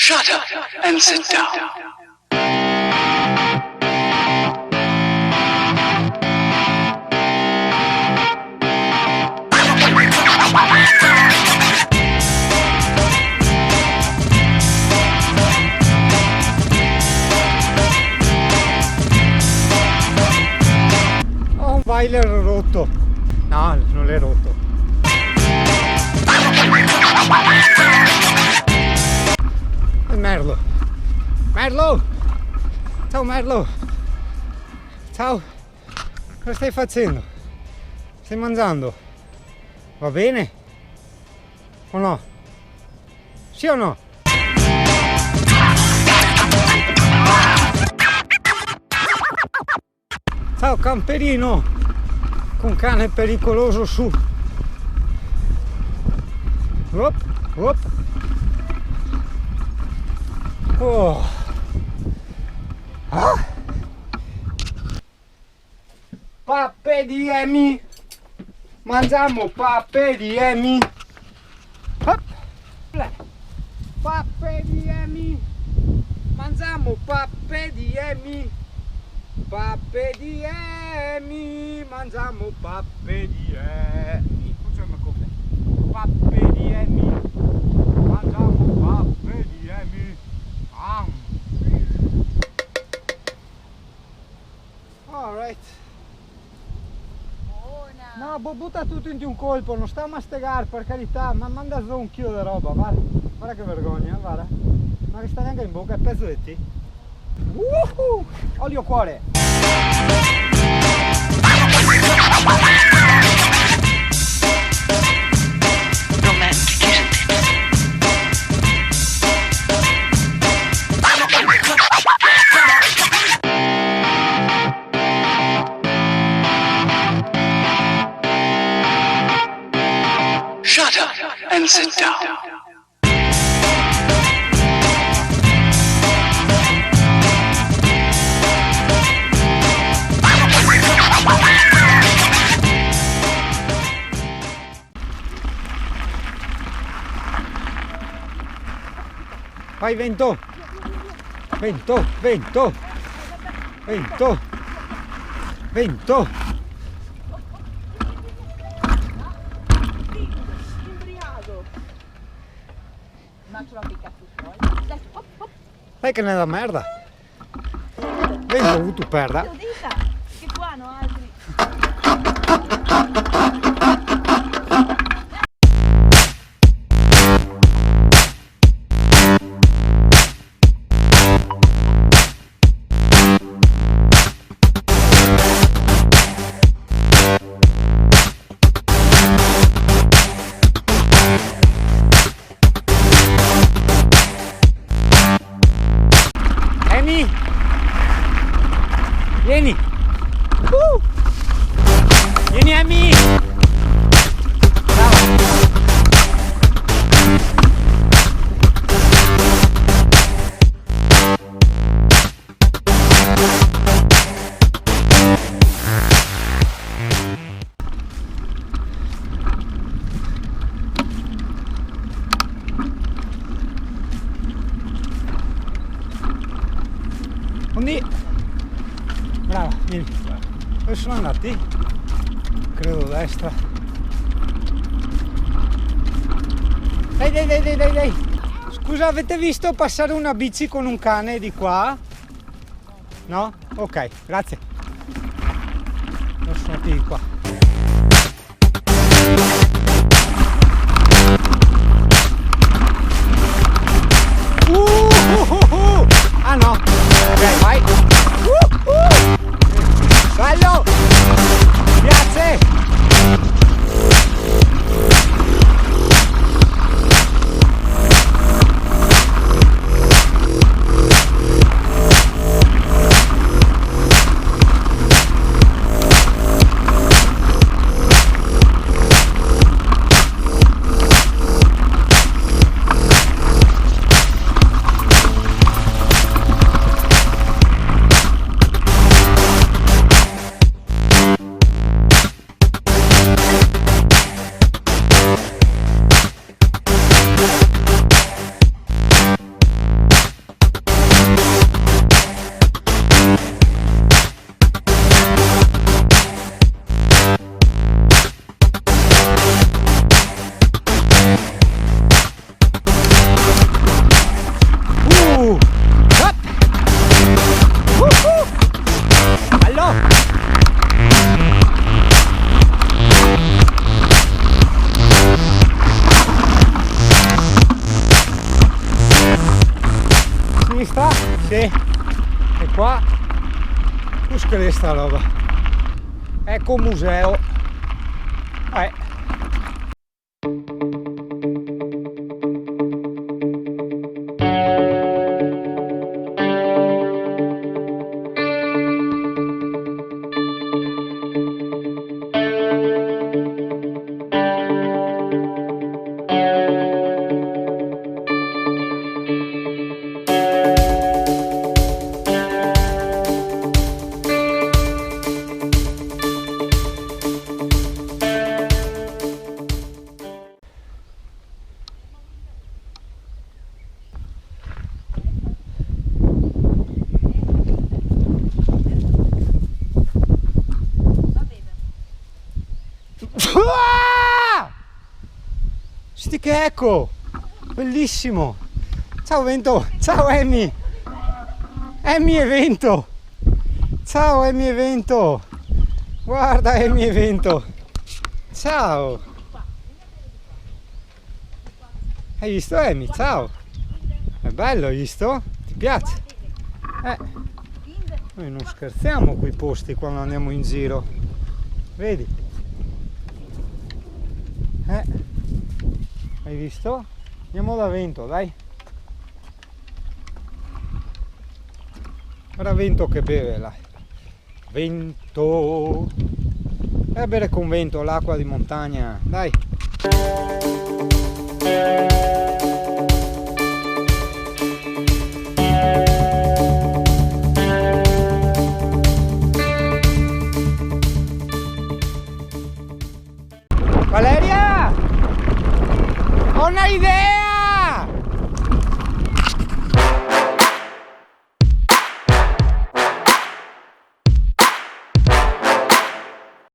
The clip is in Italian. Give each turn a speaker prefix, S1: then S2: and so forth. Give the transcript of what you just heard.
S1: Shut up and sit down.
S2: Ho un Weiler rotto. No, non l'è rotto. È Merlo. Merlo! Ciao Merlo! Ciao! Cosa stai facendo? Stai mangiando? Va bene? O no? Sì o no? Ciao camperino! Con cane pericoloso su! Op, op. Oh. Ah. Pappe di Emi, mangiamo pappe di Emi. Hop. Pappe di Emi, mangiamo pappe di Emi. Pappe di Emi, mangiamo pappe di Emi. Facciamo come? Pappe di Emi, mangiamo pappe di Emi. Alright. No, butta tutto in un colpo, non sta a mastegare, per carità, ma manda giù un chilo di roba, guarda. Guarda che vergogna, guarda. Non resta neanche in bocca, è pezzetti. Olio cuore.
S1: Shut up and sit down.
S2: Vai vento! Vento! Vento! Vento! Vento! Sai che ne è da merda? Vento tu perda!
S3: Che qua hanno altri.
S2: Vieni! Vieni Emi! Brava! Brava, vieni. Dove sono andati? Credo destra. Dai. Scusa, avete visto passare una bici con un cane di qua? No? Ok, grazie. Non sono andati di qua. Ah no! Ok, vai! Bello! Grazie! mi sta? Sì. E qua? Cos'è che è sta roba? Ecco un museo. Sti che ecco! Bellissimo! Ciao Vento! Ciao Emmy! Emmy e Vento! Ciao Emmy e Vento! Guarda Emmy e Vento! Ciao! Hai visto Emmy? Ciao! È bello, hai visto? Ti piace? Noi non scherziamo coi posti quando andiamo in giro. Vedi? Hai visto? Andiamo da Vento, dai. Guarda Vento che beve là. Vento. Vai a bere con Vento l'acqua di montagna, dai.